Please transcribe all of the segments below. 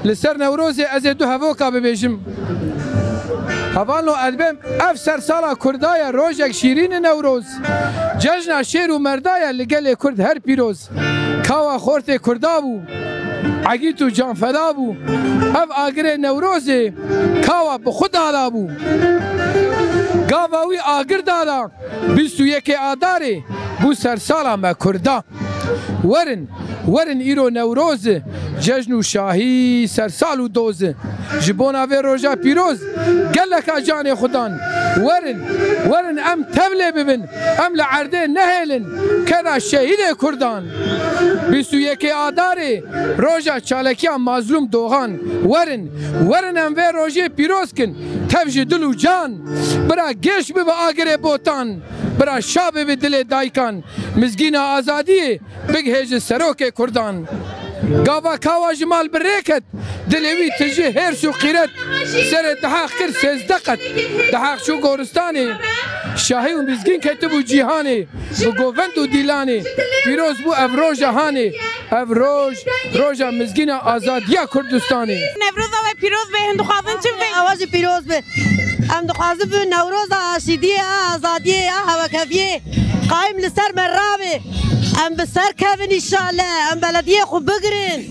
لسر نوروزی از دو هفوکا ببیجم هفانو ادبم اف سر سالا کردای روژک شیرین نوروز جشن شیر و مردای لگل کرد هر پیروز کاوا خورت کردا بو عگیتو جان فدا بو اف آگر نوروزی کاوا بخود دادا بو گاواوی آگر دادا 21 آداره بو سر سالا ما کردا ورن ایرو نوروز جشن و شاهی سر سال و دوز جبونا و روژا پیروز گلک جان خودان ورن ام تبله ببن ام لعرده نهلن کدا شهید کردان 21 آداره روژا چالکیا مظلوم دوغان ورن ام و روژه پیروز کن تفج دل و جان برا گش به آگر بوتان برا شاب به دل دایکان مزگین آزادی بگهج سروک کردان گاوا کاوا جمال بریکت دلوی تجه هرس و قیرت سر دحاق کر سزدقت دحاق شو گورستانی شاهی و مزگین کتبو جیهانی و گووند و دیلانی پیروز بو افروژ هانی افروژ روژا مزگین آزادی کردستانی نوروز و پیروز به هندو خوازن چی به آواز پیروز به ام دخوازم به نوروز آشیدی آزادی هواکفیه قایم لسر مرابه ام بسر کفن انشالله ام بلدیه خوب بگرین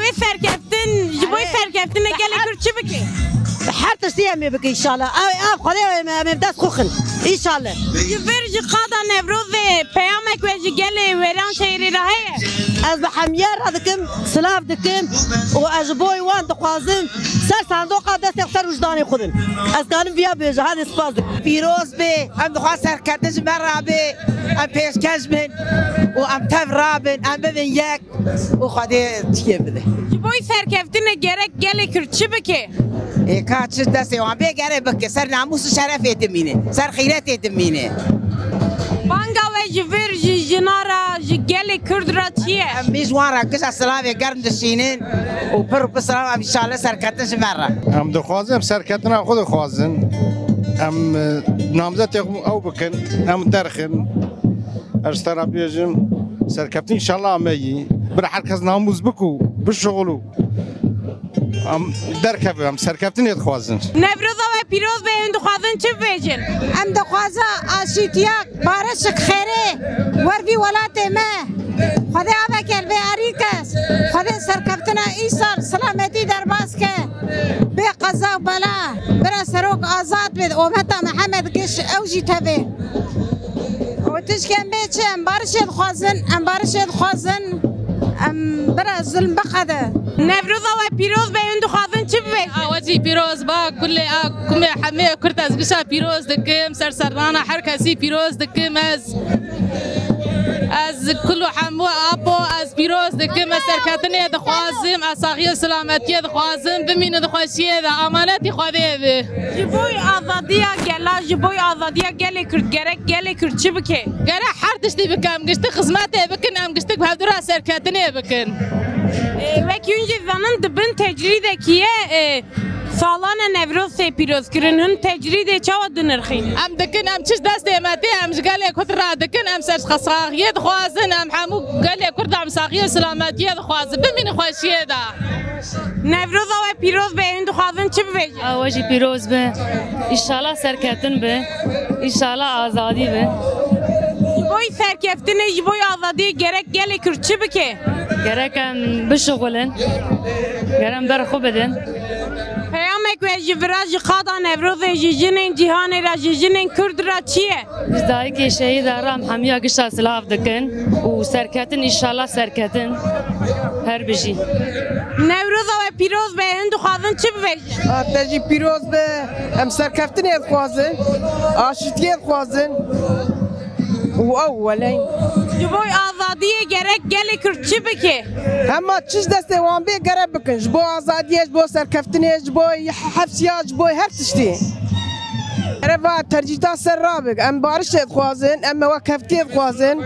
و سرکفتن جبوی سرکفتن گله کرد چی بکی؟ هر تشتی هم بکی انشالله خدا ام دست خوخن انشالله جبرج قادا نوروز پیامک و گله وران شهری راهه از به حمیار دکم سلاف دکم و از بوی وان دخوازم سر صندوق دست اختر وجدانی خودن از کانم بیا بیجه هاد اسپاس پیروز به ام دخواست سرکتش مرابه ام پیشکش بین و ام تف رابن ام ببین یک و خدا چیه بده جبوی سرکفتن گرک گله کرد چی بکی؟ که چه دسته و ام بگره بکه سر ناموس و شرف ایتمینه سر خیرت ایتمینه بانگا و جبرج جنارا گله کرد را چیه؟ میزوان را کش سلامی گرم دشینین و پر بسلام ام انشالله سرکتش مرا ام دخوازم سرکتنا خود خوازن ام نامزد او بکن ام درخن اشترا بیجم سرکتین انشالله امی بر هر کس ناموز بکو بشغلو ام درکه ام سرکتین ید خوازن نوروز و پیروز به هندو خوازن چی بیجن؟ ام دخوازه آشیتیاک بارشک خیره وروی ولات ما خدا آبکل به عریکس خدا سرکفتنا ایسال سلامتی در باز که به قضا و بلا برا سروک آزاد بید امتا محمد گش اوجی تبه و تشکن بیچه ام بارشید خوازن ام برا ظلم بقده نوروز و پیروز به هندو خوازن چی بیجن؟ آوازی پیروز با کل کم حمه کرد از گشا پیروز دکم سرسرانه هر کسی پیروز دکم از كل حمو ابو از پیروز دکم سرکتنی دخوازم اساقی سلامتی دخوازم بمین دخواشیه ده امانتی خواده ده جبوی آزادیا گلا جبوی آزادیا گله کرد گله کرد چی بکی؟ گره هر تشتی بکم گشت خدمت بکن ام گشت بهدورا سرکتنی بکن وکی اونجا زنان دبن تجریده کیه سالان نوروز پیروز کردن هن تجرید چه دنرخین ام دکن ام چش دست امتی ام جگالی کت را دکن ام سرش خساقیت خوازن ام همو گالی کرد ام ساقی سلامتیت خوازن ببین خوشیه دا نوروز و پیروز به هندو خوازن چی بیجی؟ آواجی پیروز به انشالله سرکتن به انشالله آزادی به جبوی سرکفتن جبوی آزادی گرک گلی کرد چی بکی؟ گرکم بشغلن گرم در خوب بدن پیامک و جوراج قادا نوروز جیجنین جهان را جیجنین کرد را چیه؟ بزدایی که شهید آرام همیا گشت سلاف دکن و سرکتن انشالله سرکتن هر بجی نوروز و پیروز به هندو خوازن چی بیجی؟ تجی پیروز به ام سرکفتن ید خوازن آشتی ید خوازن و اولین جبوی آزادی گرک گلی کرد چی بکی؟ اما چیز دسته وان بی گره بکن جبو آزادیش جبو سرکفتنیش جبو حفظیاش جبو هر تشتی رفا ترجیتا سر رابق ام بارش ید خوازن ام وکفتی ید خوازن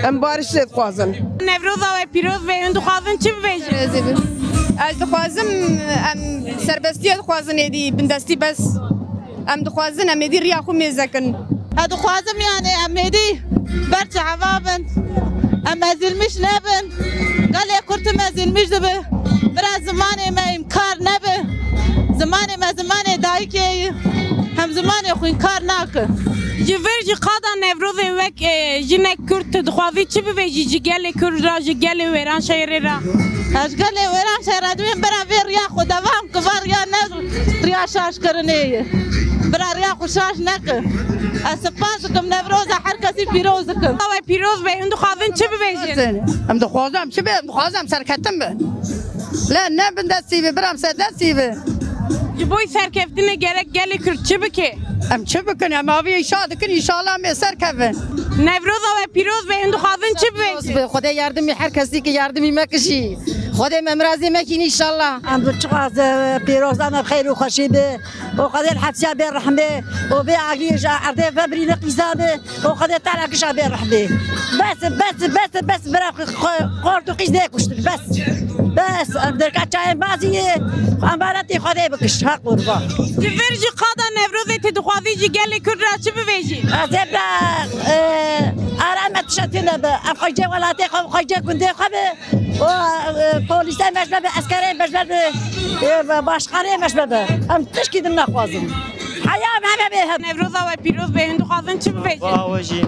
ام بارش ید خوازن نوروز و پیروز به هندو خوازن چی بیجی؟ از دخوازم ام سربستی ید خوازن ایدی بندستی بس ام دخوازن ام ایدی ریا خو میزکن هادو خوازم يعني أميدي برجع عوابن أما زلمش لابن قال لي كرت ما زلمش دبه برا زمانه ما امکار نبه زمانه ما زمانه دایکی هم زمانه خو انکار ناکه جویر جی قادا نوروز وک جنک کرد دخوازی چی ببیجی جگل کرد را جگل ویران شهر را اشغال وران شهر دویم برا ویر ریا خو دوام کبار یا نه ریا شاش کرنه برا ریا خو شاش نکه اسپاس کم نوروز هر کسی پیروز کن و پیروز به اون دخوازن چی ببیجی ام دخوازم چی به دخوازم سرکتم به لا نه بندستی به برام سردستی به جبوی سرکفتن گرک گل کرد چی بکه ام چه بکنم آوی شاد کن انشالله می سرکفن نوروز و پیروز به اون دخوازن چی ببیجی خدا یاردمی هر کسی که یاردمی مکشی خدا ممرازی مکین انشالله ام بچقاز پیروز ام بخیر و خوشی به و خدا الحبسیا به رحمه و به عقلیش عرضه فبری نقیزانه و خدا تعلقش به رحمه بس برا قرط و قیز نکشتر بس ام در کچای بازیه امانتی خدا بکش حق قربا جویر جی قادا نوروز تی دخوازی جگل کرد را چی ببیجی زبرا آرامت شتینا به ام خواجه ولاتی خو خواجه کنده خو و پلیسای مجلب عسکری مجلب باشقاری مجلب ام تشکیل نخوازم حیام همه به نوروز و پیروز به اون دخوازن چی ببیجی واجی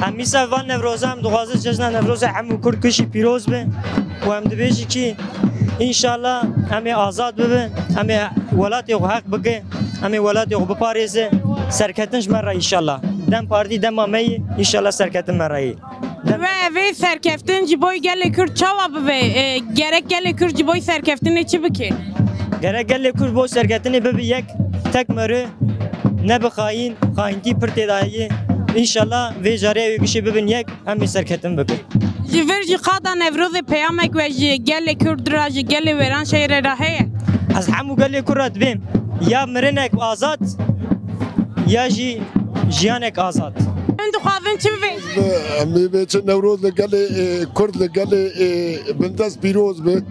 همی سوان نوروز هم دخوازه جشن نوروز همو کرد کشی پیروز به و هم دبیجی کی انشالله همی آزاد ببه همی ولاتی خو حق بگه همی ولاتی خو بپاریزه سرکتنش من را انشالله دم پارتی دم آمی انشالله سرکتن من رایی و اوی سرکفتن جبوی گل کرد چاوا ببه گرک گل کرد جبوی سرکفتن چی بکه گرک گل کرد بو سرکتن ببه یک تک مره نبخاین خاینتی پرتدایی انشالله وی جاری گشی ببین یک همی سرکتن بکه جویر جی قادا نوروز پیامک و گل کرد را گل ویران شهر را هیه از همو گل کرد بیم یا مرنک آزاد یا جی جیانک آزاد اون دخوازن چی ببیجی امی بیچ نوروز لگل کرد لگل بندست پیروز به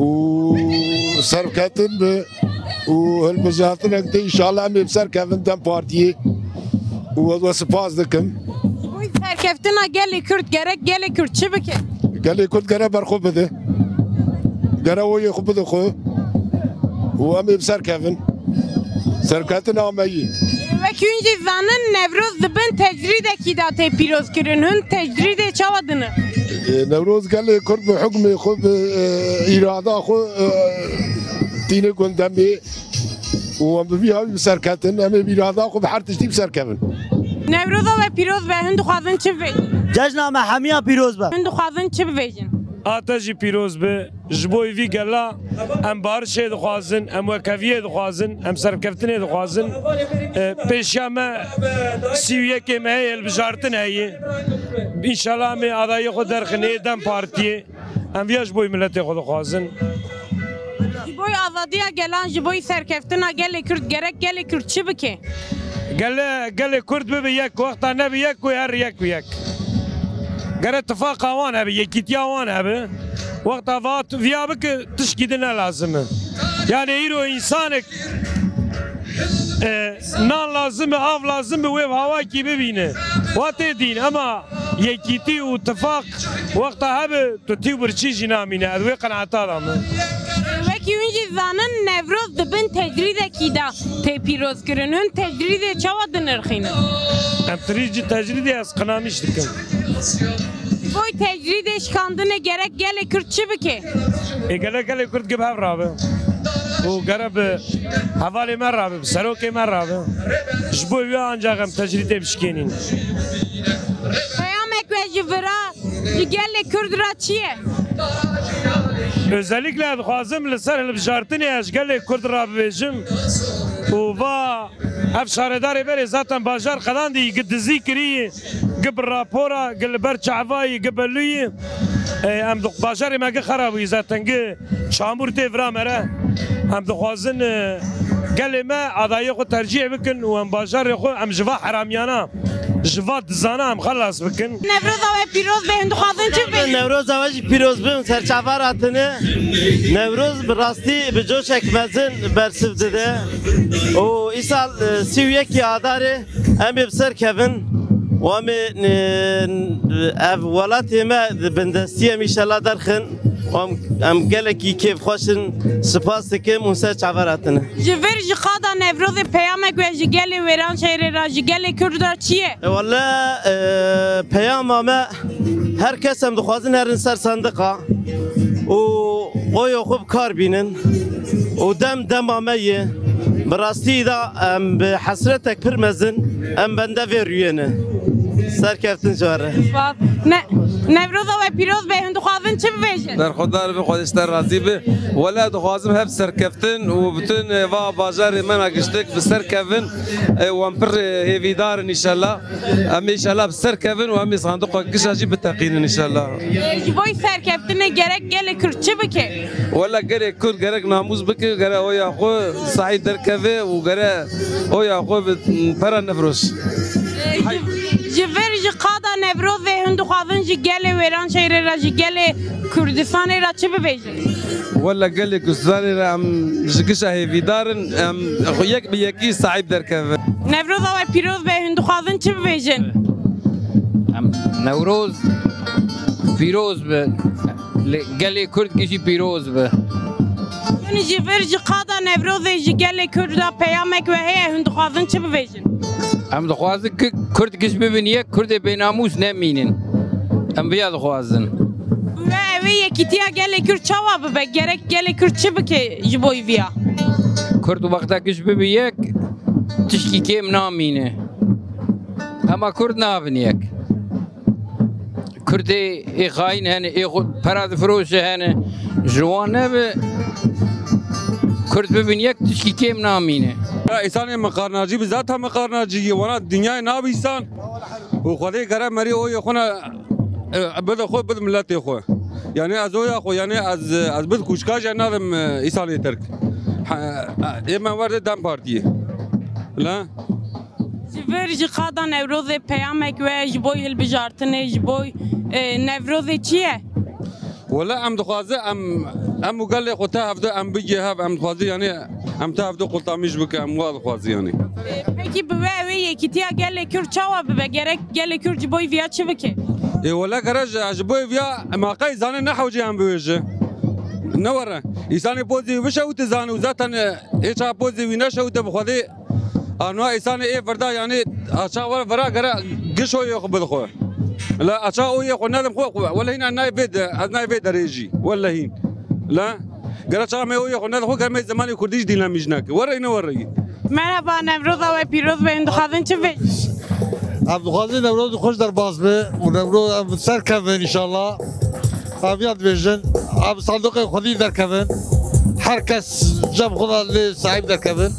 و سرکتن به و هالمزاتن اگه انشالله امی بسر کفن دم پارتیه و سپاس دکم بوی سرکفتن گل کرد گرک گل کرد چی بکه گل کرد گره بر خوب بده گره وی خوب بده خو و امی بسر کفن سرکتن آمایی وکی اونجی زنن نوروز دبن تجرید اکی داته پیروز کرن هن تجرید چاوا دنه نوروز گل کرد به حکم خود ایراده خود تینه گندمی و هم بیا بسرکتن همه ایراده خود به هر تشتی بسرکتن نوروز و پیروز به هند خوازن چه ببیجن جشن همه همیا پیروز به هند خوازن چه ببیجن آتشی پیروز به جبوی وی گلا ام بارشه دخوازن ام وکویه دخوازن ام سرکفتنه دخوازن پیشیامه سیویه که مهی البجارتن هایی انشالله همه آدایی خود درخنه دم پارتیه ام ویاش بوی ملت خود دخوازن جبوی آزادی گلان جبوی سرکفتنه گل کرد گرک گل کرد چی بکه گل کرد ببی یک وقتا نبی یک و هر یک و یک گر اتفاق آوان هبه یکیتی آوان هبه وقت آوات ویا بک تشکیدنه لازمه یعنی ایرو انسانک نان لازمه آف لازمه ویب هوای کی ببینه وقت دین اما یکیتی و اتفاق وقت هبه تو تیو برچی جنامینه ادوی قناعت آدمه وکی اونجی زنن نوروز دبن تجرید اکی دا تی پیروز کرن هن تجرید چاوا دنرخینه ام تجریدی از قنامیش دکم بوی تجرید اشکاندن گرک گل کرد چی بکه؟ گل کرد گب هف رابه و گرب حوالی من رابه سروکی من رابه جبوی ویا انجاقم تجرید بشکنین پیامک و جورا گل کرد را چیه؟ özellikle dixwazim li ser hilbijartinê ez gelê Kurd rabêjim û va ev şaredarê berê zaten bajar qedandî gi dizî kirî gi bi rapora gi li ber çavayî gi belûyî em bajarê me gi xerabî zaten gi çamûr tê vira me re em dixwazin gelê me adayê xwe tercih bikin û em bajarê xwe em ji va heramiyana جواد زنا هم خلاص بکن نوروز و پیروز به هند خوازن چه بگی؟ نوروز و پیروز بیم سرچافار آتنه نوروز براستی به جوش اکمزن برسف داده و این سال 31 آذاره هم بسر کفن و هم ولاتی ما بندستی هم ایشالله درخن و هم ام گلکی کیف خوشن سپاس دکم و سر چاوراتنه جویر جقادا نوروز پیامک و جگل ویران شهر را جگل کرد چیه؟ والله پیام ما هر کس هم دخوازن هرن سر صندقه و اوی خوب کار بینن و دم آمیه براستی دا ام به حسرتک پرمزن ام بنده ویروینه سر کفتن جواره نوروز و پیروز به هندو خوازن چه بویژن؟ در خدا رو خودشتر راضی به ولی دخوازم هف سرکفتن و بتون و بازار من اگشتک به سرکفتن و ام پر هیویدار انشالله ام انشالله بسرکفتن و ام صندوق کشاجی بتقین انشالله جبوی سرکفتن گرک گل کرد چه بکه؟ ولا گرک کرد گرک ناموز بکه گره او یا خو سعید درکوه و گره او یا خو پر نفروش جویر جقادا نوروز و هندو خوازن جگل ویران شهر را جگل کردستان را چه بویژن؟ ولا گل کردستان را ام جگشه هیویدارن ام یک به یکی صعیب درکوه نوروز و پیروز به هندو خوازن چه بویژن؟ نوروز پیروز به گل کرد کشی پیروز به یعنی جویر جقادا نوروز جگل کرد پیامک و هندو خوازن چه بویژن؟ ام دخوازن که کرد کش ببین یک کرد بیناموس نمینن ام بیا دخوازن و اوی یکیتیا گل کرد چاوا ببه گرک گل کرد چه بکه جبوی ویا کرد وقتا کش ببین یک تشکی کم نامینه اما کرد نابن یک کرد ای خاین هنه ای پراد فروش هنه جوان نبه کرد ببین یک تشکی کم نامینه ایسان مقارناجی بذات هم مقارناجی وانا دنیای ناب ایسان و خدای کرم مری اوی خونه بده خو بده ملت خو یعنی از اوی خو یعنی از بده کوشکاج نادم ایسان ترک اما ورد دم پارتیه لا جویر جقادا نوروز پیامک و جبوی البجارتنه جبوی نوروز چیه؟ ولا ام دخوازه ام مقال خو تهفده ام بيجي هاف ام دخوازه يعني ام تهفده قلطاميش بك ام واد خوازه يعني پeki بوه یکیتیا گل کرد چاوا ببه گرک گل کرد جبوی ویا چه بکه؟ ای ولا گرج جبوی ویا ما قای زانه نحوجی ام بوجه نوره ایسان پوزی وشه و تزانه و ذاتن هیچ پوزی وی نشه و بخوادی انواع ایسان ای فردا يعني اچا ورا گرا گشو یخ بدخو لا أشاء أوي خو ندم خو ولا هنا ناي بيد ريجي ولا هين لا قرأت شغله ما أوي خو ندم خو كم زمان كرديش دينا مجناك ورينا وري مرحبا نوروز و پیروز به هندو خوازن چه بی؟ هندو خوازن نوروز خوش در باز به و نوروز سر کردن إن شاء الله آبیاد بیشن آب صندوق خودی در کردن هر کس جم خدا لی صاحب در کردن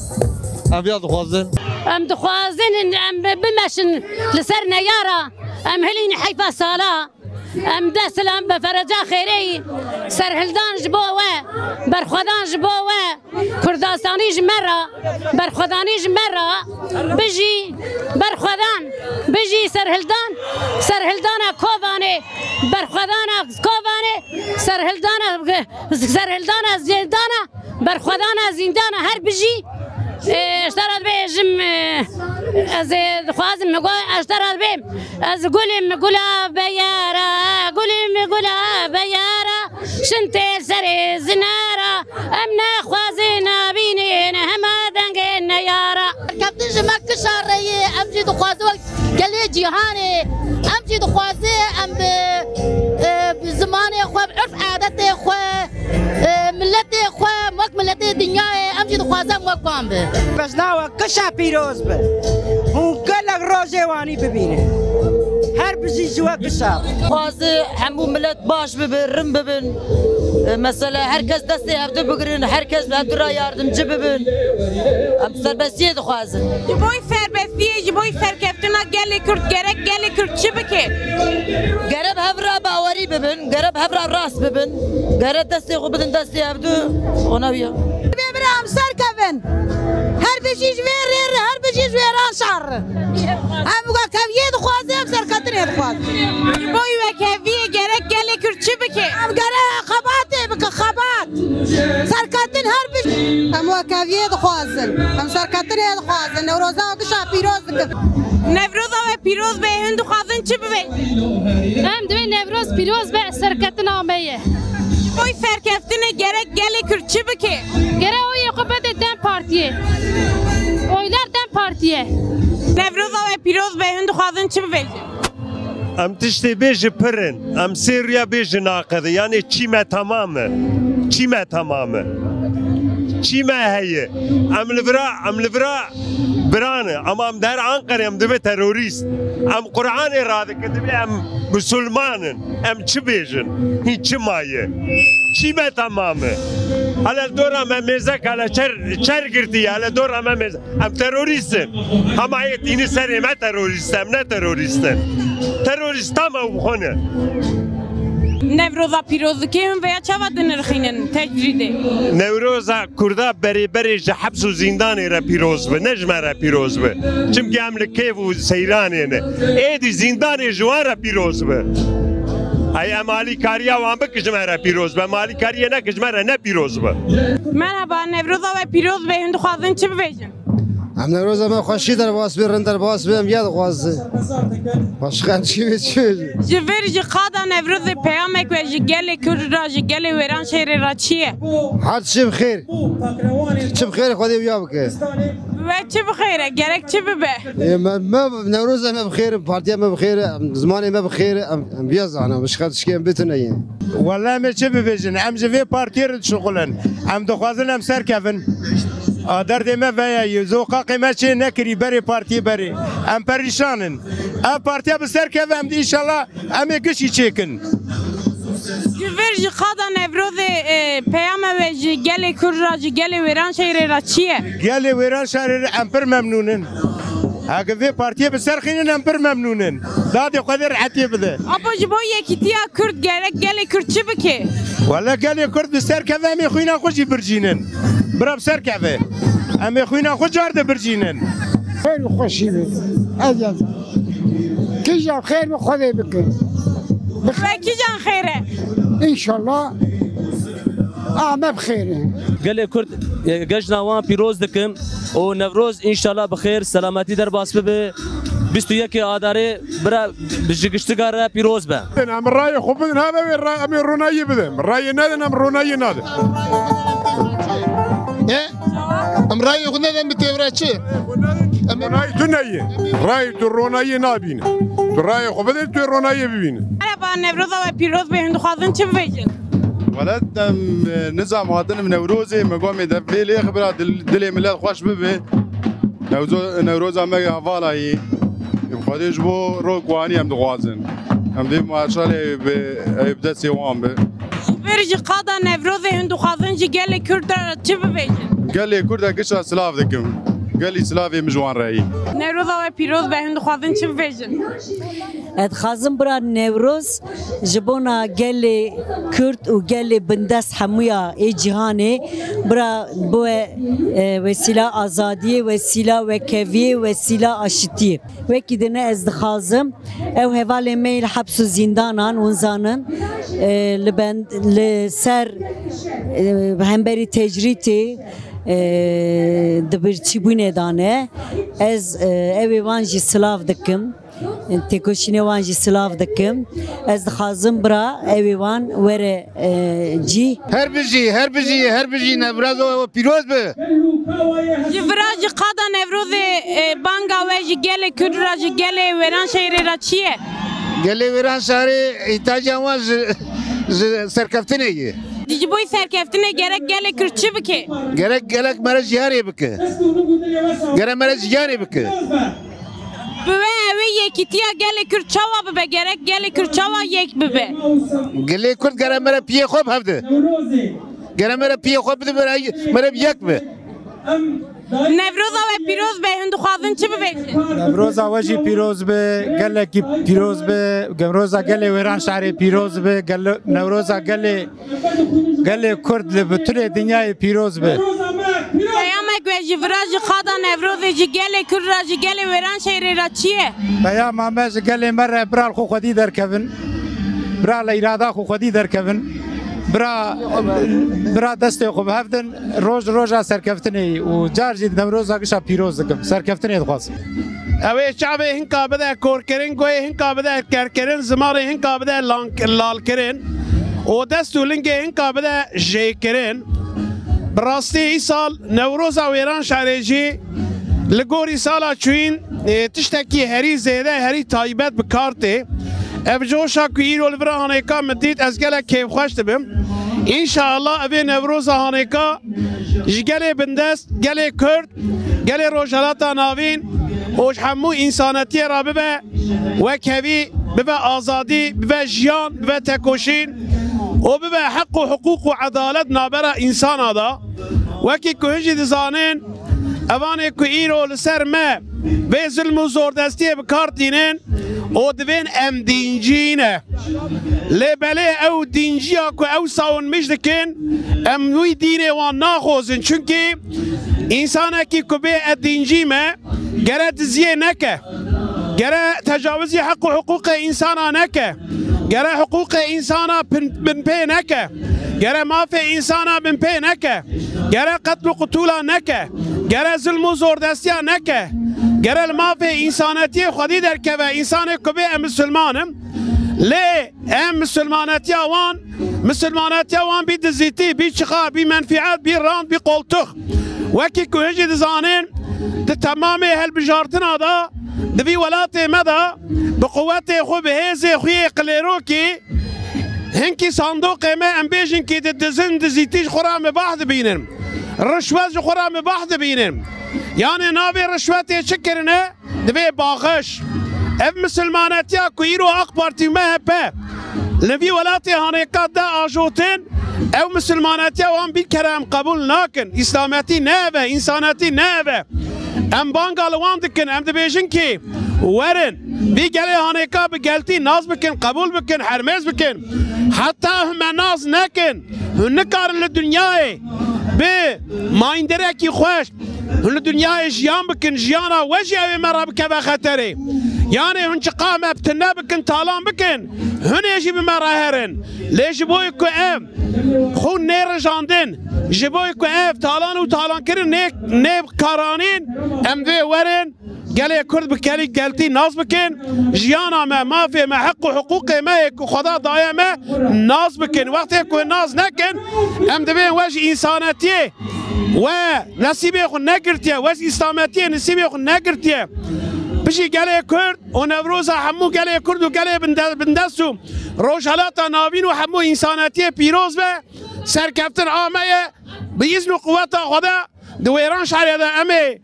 آبیاد خوازن ام دخوازن ام بمشن لسر نيارة ام هلين حيفا صلاة ام دسلام بفرجا خيري سر هلدان جبوه برخدان جبوه كردستاني جمرة برخداني جمرة بجي برخدان بجي سر هلدانا كوفاني برخدانا كوفاني سر هلدانا زندانا برخدانا زندانا هر بجي اشترت بيجم از خوازم مگو اشترت بیم از گلیم گلا بیارا گلیم گلا بیارا شنت سر زنارا امنا خوازنا بینین هما دنگین یارا کپتن جمک شاری امجی دو خوازو گلی جهانی امجی دو خوازه ام بزمانی خو عرف عادت خو ملت خو مک ملت دنیا امجی دو خوازه مک بام به بس ناو کشا پیروز به اون گلک روزوانی ببینه هر بزی جوا کشا خوازه همو ملت باش ببرم ببن مثلا هر کس دستی هفته بگیرن هر کس به را یاردمچی ببن ام سربستیه دخوازن جبوی سربستیه جبوی سرکفتنا گل کرد گرک گل کرد چی بکه؟ گرب هفرا باوری ببن گرب هفرا راست ببن گرب دستی خوب بدن دستی هفته اونا بیا ببرام سرکفن هر بشیش ویر هر بشیش ویران شهر هم بگا کفیه دخوازه هم سرکتنه دخوازه جبوی و کفیه گرک گل کرد چی بکه؟ هم گره خباته بکه خبات سرکتن هر بشیش هم وکفیه دخوازن هم سرکتن سرکتن خوازن نوروزا و کشا پیروز دکن نوروزا و پیروز به هندو خوازن چی بوی؟ هم دوی نوروز پیروز به سرکتن آمیه بوی سرکفتن گرک گلی کر چی بکی؟ گره اوی قبت دن پارتیه oylar dem partiye. Nevroza ve Piroz Bey'in duazın çi bivêje? Em tiştê bêje pirin, em sê rêya bêje naqede, yani çîme tamam e. Çîme tamam e. Çîme heye. Em li vira biran e, ama em der Ankara em dibe terorîst. Em Qur'anê radike dibe em Müslümanin. Em çi bêjin? Hiç çi maye. Çîme tamam e. Hele dora me mezek hele çer girtiye, hele dora me mezek. Em teröristin. Ama yetini serê me teröristim, ne teröristin. Terörist tam ew bixone. Nevroza Pirozikê veya çava dinirxînin tecridê. Nevroza Kurda berêberê ji heps û zindanê re pîroz be, ne ji me re pîroz be. Çimkî em li kêv û seyranê ne. Êdî zindanê ji wan re pîroz be. Ay em alîkariya wan bike ji me re pîroz be, em alîkariye neke ji me re ne pîroz be. Merhaba, Nevroza ve Piroz Bey'in duazın çi bivêjin? Em Nevroza me xweşî derbas bê, rin derbas bê, em ya dixwaze. Başka çi bê çi bê? Ji vir ji qada Nevrozê peyamek ve ji gelê Kurd ra ji gelê wêran şêrê ra çi ye? Her çi bixêr. Çi bixêr Xwedê wiya bike. Ve çi bixêr e, gerek çi bibe? Me Nevroza me bixêr, partiya me bixêr, zimanê me bixêr, em biya zanin, başka tişkî em bitune. Wallâhi me çi bibêjin, em ji vê partiyê re dişuxulin. Em dixwazin em serkevin. Derdê me veye zokaqê me çê nekirî berê partiyê berê. Em perîşanin. Ev partiya bi ser keve em înşallah em ê gişî çêkin. Ji vir ji qada Nevrozê peyama ve ji gelê Kurd ra ji gelê wêran şêrê ra çi ye? Gelê wêran şerê re em pir memnûnin. Heke vê partiyê bi ser xînin em pir memnûnin. Dadê Xwedê rehetiyê bide. Ama ji bo yekîtiya Kurd gerek gelê Kurd çi bike? Wala gelê Kurd bi ser keve em ê xwîna xwe jî bircînin. Bira bi ser keve. Em ê xwîna xwe car de bircînin. Xêr û xweşî be. Ez yaz. Kîjan xêr bi Xwedê bike. Ve kîjan xêr e? İnşallah ame bixêr e. Gelê Kurd gejna wan pîroz dikim û Nevroz înşallah bi xêr selametî derbas bibe. 21 Adarê bira ji giştiga re pîroz be. Em rayê xwe bidin have wê em ê ronayî bidin. Rayê nedin em ronayî nadin. Em rayê xwe nedin bi têvre çi? Em ronayî tu neyê. Rayê tu ronayî nabîne. Tu rayê xwe bidin tu ronayî bibîne. Merhaba, Nevroza ve Piroz Bey'in duazın çi bivêjin? ولد نظام هاتن من نوروزي مقام دفيلي خبرات دلي ملات خوش ببي نوروز ما هوالاي بخديش بو روكواني ام دغوازن ام دي ماشالله بدا سيوان به vir ji qada Nevrozê duazın ji gelê Kurd ra çi bivêjin? قال لي كردا كشا سلاف دكم قال لي سلافي مجوان راي Nevroza ve Piroz Bey'in duazın çi bivêjin? Xazim bira Nevroz ji bona gelê Kurd û gelê bindes hemûya ê cîhanê bira bu wesîla azadiyê, wesîla wekeviyê, wesîla aşitiyê. Wekî dine ez dixazim ew hevalê me li heps û zindanan winzanin li ser hemberî tecrîtê di birçîbûnê dane ez evê wan jî silav dikim. Têkoşînê wan jî silav dikim. Ez dixazim bira evê wan were cî. Her bijî Nevroza pîroz be. Ji vira ji qada Nevrozê banga ve ji gelê Kurd ra ji gelê wêran şêrê ra çi ye? Gelê wêran şerê îhtiyacan wan ji serkeftinê ye. Ji bo serkeftinê gerek gelê Kurd çi bike? Gerek mere cihanê bike. Gerek mere cihanê bike. Bibe evê yekîtiya gelê Kurd çawa bibe, gerek gelê Kurd çawa yek bibe. Gelê Kurd gerek mere piyê xwe hevde. Gerek mere piyê xwe bide mere yek be. Nevroza ve Piroz Bey'in duazın çi bivêjin? Nevroza we jî pîroz be, gelekî pîroz be, Nevroza gelê wêran şerê pîroz be, Nevroza gelê Kurd li bütünê dinyayê pîroz be. Peyamek ve ji vira ji qada Nevrozê ji gelê Kurd ra ji gelê wêran şêrê ra çi ye? Peyama me ji gelê me re bira xwe xwedî derkevin, bira li îrada xwe xwedî derkevin, برا دست خوب هفتن روز سرکفتنی و جارجی نوروز گشا پیروز دکم سرکفتنی دخواست اوه شعب هنگا بده کور کرن گوی هنگا بده کر کرن زمار هنگا بده لال کرن و دست و لنگ هنگا بده جی کرن براستی ای سال نوروز ویران شارجی لگوری سالا چوین تشتکی هری زیده هری تایبت بکارته اف جوشا که ایرو لورا هانیکا مدید از گله کیف خوش دبم انشاءالله اوه نوروز هانیکا جگله بندست گله کرد گله روشالاتا ناوین اوش همو انسانتی را ببه وکوی ببه آزادی ببه جیان ببه تکوشین و ببه حق و حقوق و عدالت نابرا انسان دا وکی که هنجی دزانین اوانه که ایرو لسر ما به ظلم و زوردستی بکار دینین او دوین ام دینجینه لبله او دینجیا که او ساون مجدکن ام نوی دینه وان ناخوزن چونکه انسانه که به دینجیمه گره دزیه نکه گره تجاوزی حق و حقوق انسانا نکه گره حقوق انسانا بن پی نکه گره مافی انسانا بن پی نکه گره قتل و قتولا نکه گره ظلم و زوردستیا نکه گره المافی انسانتی خودی در که و انسان کبه ام مسلمانم لی ام مسلمانتی وان بی دزیتی بی چخا بی منفعات بی راند بی قلتخ وکی که هجی دزانین تمامی هالبجارتنا دا دبي ولاتي مدى بقواتي خو بهيزي خوي قليروكي هنكي صندوق ما ام بيجن كي تدزن دزيتيش خرام بعض بينن رشوة خرام بعض بينن يعني نابي رشوتي شكرنا دبي باخش اف مسلماناتيا كويرو اقبارتي ما هبه لفي ولاتي هانيكات دا اجوتين او مسلماناتيا وان بالكرام قبول ناكن اسلاماتي نابه انساناتي نابه ام بانگالوان دکن ام دبیشن کی ورن بی گله هانیکا بگلتی ناز بکن قبول بکن حرمز بکن حتی هم ناز نکن هنکار لدنیای به مایندره کی خوش لدنیای جیان بکن جیانا وجه اوی مرا بکه بخطره یعنی هنچ قامه بتنه بکن تالان بکن هنیجی بمرا هرن لیش بوی که ام خون نیر جاندن جبوی که اف تالان و تالان کرن نیب کارانین ام دوی ورن گلی کرد بکلی گلتی ناز بکن جیانا ما مافی ما حق و حقوق ما که خدا دایا ما ناز بکن وقتی که ناز نکن ام دوی وجه انسانتیه و نصیبی خود نگرتیه وجه اسلامتیه نصیبی خود نگرتیه بشی گلی کرد و نوروز همو گلی کرد و گلی بندستو روشالاتا ناوین و همو انسانتیه پیروز به سرکفتن آمایه به ایزن و قوتا خدا دویران شهری ده امی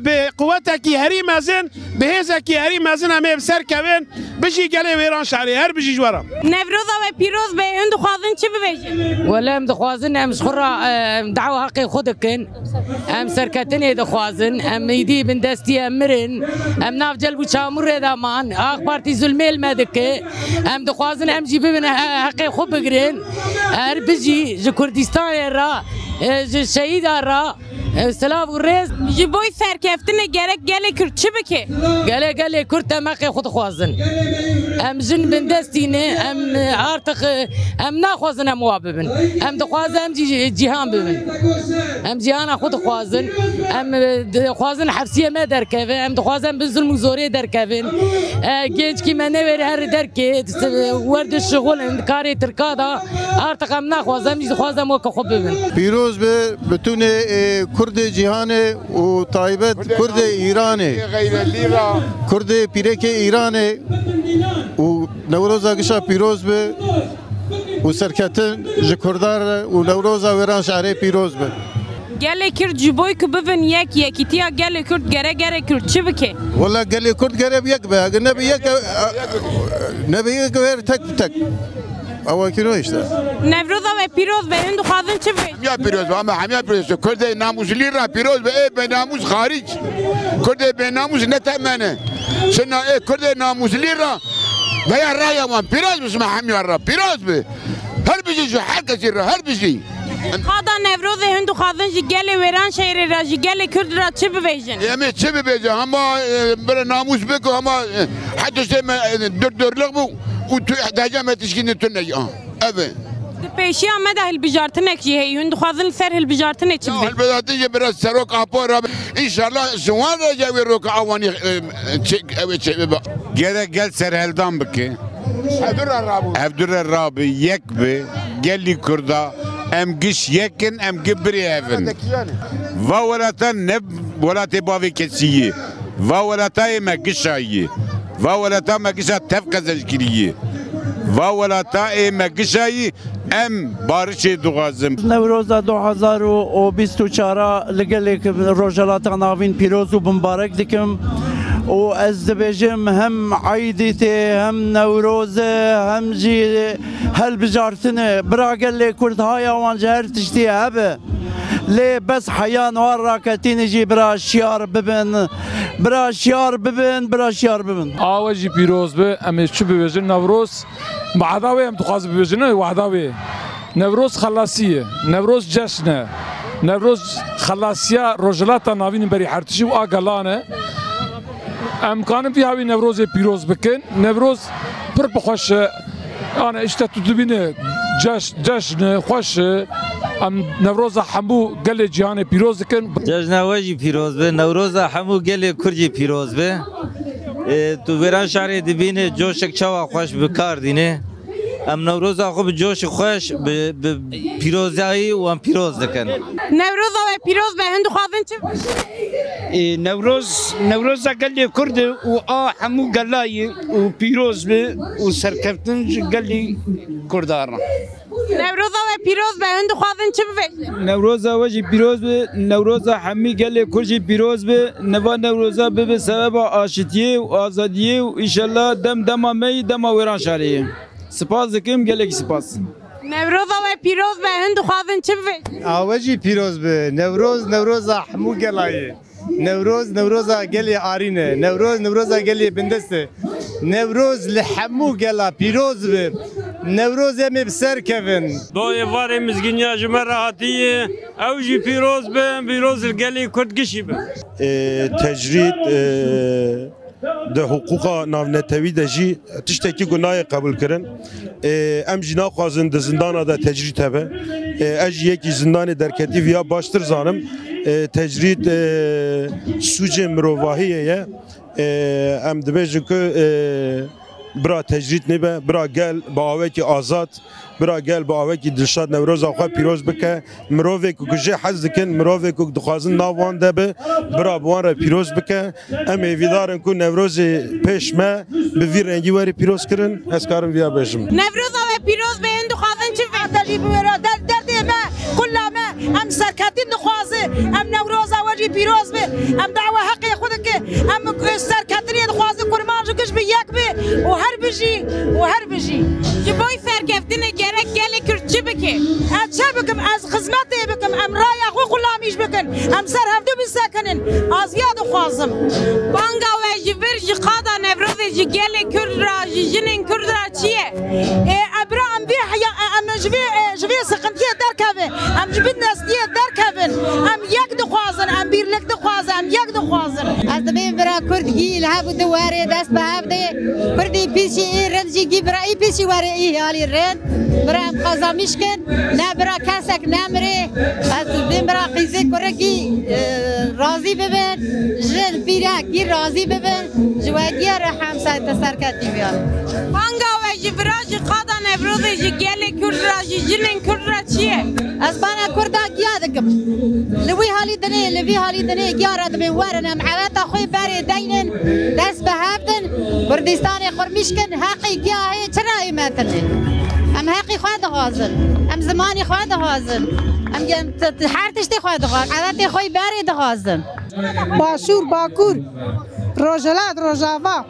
به قوتا کی هری مزن به هزا کی هری مزن امی بسر کبین بشی گلی ویران شهری هر بشی جوارم نوروز و پیروز به اون دخوازن چی ببیشن؟ ولی ام دخوازن ام سخورا دعوه حقی خودکن ام سرکتنی دخوازن ام ایدی بندستی ام مرن ام ناف جلبو چامور دامان آخ پارتی ظلمیل مدکه ام دخوازن ام جی ببین حقی خود بگرن هر بجی جو کردستان را جو شهید را سلاف و ریز جبوی سرکفتن گرک گلی کرد چی بکه؟ گلی کرد ام حقی خود خوازن ام جن بندستینه ام عارتق ام ناخوازن ام واببن ام دخوازن ام جیهان ببن ام جیهان خود خوازن ام خوازن حبسیه ما درکوه ام دخوازن بظلم و زوری درکوین گیج کی منه وری هر درکه ورد شغل کاری ترکادا عارتق ام ناخوازن ام دخوازن وکه خوب ببن پیروز به بتونه کرد جهانه و تایبت کرد ایرانه کرد پیرک ایرانه و نوروزا گشا پیروز به و سرکتن جکردار و نوروزا ویران شهر پیروز به گله کرد جبوی که ببین یکیتیا گله کرد گره کرد چی بکه؟ والله گله کرد گره یک به اگر نبی یک ویر تک اول کنو işte. Nevroza ve Piroz benim duhazın çift. Hamya Piroz ama Hamya Piroz Kürde namusli ra Piroz ve be namus hariç. Kürde be namus ne temene. Sen Kürde namusli ra veya raya ama Piroz mısın Hamya ra Piroz be. Her bir şey herkes ra her bir şey. Hada Nevroza hündu khazın gele veran şehri ra gele Kürt ra çift bejin. Evet çift bejin ama böyle namus beko ama hatta şey dörtlük bu. وتحتاج ما تشكين التنية أبى پیشی آمده هلبجارتنه که هی هند خوازن سر هلبجارتنه چی؟ هلبجارتنه که برای سروک آپورا انشالله جوان را جوی روک آوانی گل سر هلدان بکه هفدر رابی یک به گلی کردا ام گش یکن ام گبری هفن و ولتا نب ولتا باوی کسیه و ولتا مگشایه و ولتا مگشا تفق زجگیریه و ولتا مگشایی ام بارش دوغازم نوروز 2024 لگل روجلات ناوین پیروز و مبارک دکم و از دبیجم هم عیدیتی هم نوروزه هم جی هل بجارتنه براگل کردهای وان جهر تشتی هبه لی بس حیان وار راکتین جی برا شیار ببن برا شیار ببن برا شیار ببن آواجی پیروز به امی چو ببیجن نوروز بعداوی هم تخواز ببیجن وعداوی نوروز خلاصیه نوروز جشنه نوروز خلاصیه روجلات ناوین بری حرتشی و آگلانه امکانم فی هاوی نوروز پیروز بکن نوروز پر بخوش انا اشتا تدبینه جشن خوش ام نوروز حمو گل جهان پیروز کن جشن واجی پیروز به نوروز حمو گل کرجی پیروز به تو ویران شهر دبینه جوشک چوا خوش بکار دینه ام نوروز خوب جوش خوش به پیروزایی و ام پیروز دکن نوروز و پیروز به هند خوازن چه نوروز گلی کرد و همو گلای و پیروز به و سرکفتن گلی کردارا نوروز و پیروز به هند خوازن چه به نوروز واجی پیروز به نوروز همی گلی کرجی پیروز به نوا نوروز به سبب آشتیه و آزادیه و انشالله دم می دم ویران شهریه سپاس دکم گلک سپاس نوروز و پیروز به هند خوازن چه به آواجی پیروز به نوروز حمو گلایه نوروز گلی آرینه نوروز گلی بندسته نوروز لحمو گلا پیروز به نوروز می بسر کفن دو وار مزگینیا جمر راحتیه اوجی پیروز گلی کردگشی به تجرید ده حقوق ناونتوی ده جی تشتکی گناه قبول کرن ام جنا خوازن ده زندان ده تجرید هبه اج یکی زندان درکتی ویا باشتر زانم تجرید سوج مروواهیه ام دبیجن که برا تجرید نبه برا گل با آوکی آزاد برا گل با آوکی دلشاد نوروز آخواه پیروز بکه مرووی که کجه حز دکن مرووی که دخوازن ناوان ده به برا بوان را پیروز بکه ام ایویدارن که نوروز پیش ما به وی رنگی واری پیروز کرن از کارم ویا بشم نوروز و پیروز به هند خوازن چه دلی بورا درد ما كل ما ام سركاتين نخوازه ام نوروز واجي پیروز به ام دعوه حقي خودك ام سركاتين نخوازه كرمانج كش بياك به وهر بجي جبوي سركفتن gerek gele kürtçü beke بكم از خدمتي بكم ام رايا خو غلاميش بكن ام سر هفدو بسكنن از ياد خوازم بانگا و جبر جقادا نوروز جي gele kürd را جنن kürd را چیه ابرا ام بي ام جبي سقنتي دركبه ام جبت ناستيه دركبن ام يك دخوازن ام بيرلك دخوازن ام يك دخوازن از دبي برا كردگي لهب دواره دست بهبده كردي بيشي رنجي جبرائي بيشي وري علي رد برا قزاميش كن نا برا كاسك نامري از دبي برا قيزي كركي راضي ببن جن بيرا كي راضي ببن جواديا رحم ساعت سركتي بيان بانگا و جبرا جقادا نوروز جي gele kürd را جنن kürd را چیه از بانا كردا گیادکم لوی حالی دنی گیارد به ورن معوات خوی باری دینن دست بهابدن کردستان خرمیش کن حقی گیاهی چرا ایمتن ام حقی خواد غازن ام زمانی خواد غازن ام حرتشتی خواد غازن عادت خوی باری دغازن باشور باکور روجلات روجاوا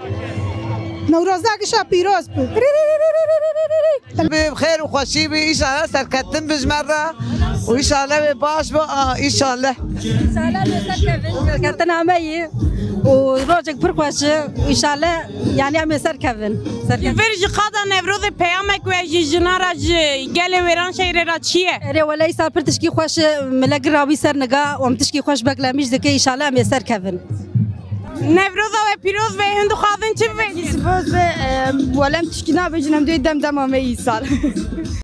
نوروزا گشا پیروز بخير وخوشي بي ان شاء الله سركتن بجمره وان شاء الله باش ان شاء الله سركتن عمي وروجك بركوش ان شاء الله يعني عم سركفن فرج قادا نوروز پیامک و جنارا گله ویران شهر را چیه اره ولی سال پر تشکی خوش ملک راوی سر نگا و تشکی خوش بکلامیش دکی ان شاء الله عم سركفن نوروز و پیروز به هند خوازن چه بگی؟ ولم تشکی نبجنم دوی دم دمامه ای سال